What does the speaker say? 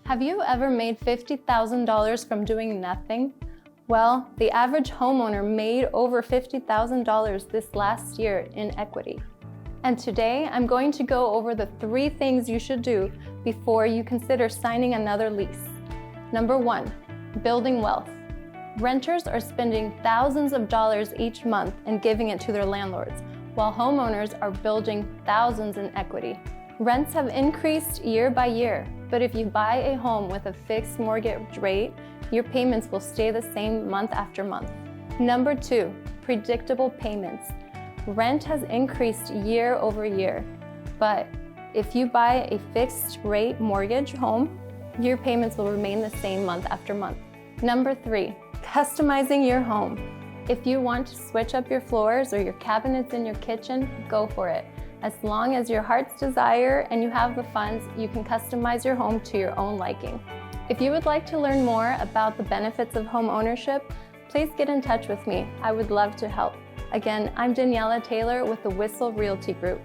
Have you ever made $50,000 from doing nothing? Well, the average homeowner made over $50,000 this last year in equity. And today, I'm going to go over the 3 things you should do before you consider signing another lease. Number 1, building wealth. Renters are spending thousands of dollars each month and giving it to their landlords, while homeowners are building thousands in equity. Rents have increased year by year, but if you buy a home with a fixed mortgage rate, your payments will stay the same month after month. Number 2, predictable payments. Rent has increased year over year, but if you buy a fixed rate mortgage home, your payments will remain the same month after month. Number 3, customizing your home. If you want to switch up your floors or your cabinets in your kitchen, go for it. As long as your heart's desire and you have the funds, you can customize your home to your own liking. If you would like to learn more about the benefits of home ownership, please get in touch with me. I would love to help. Again, I'm Daniela Taylor with the Whissel Realty Group.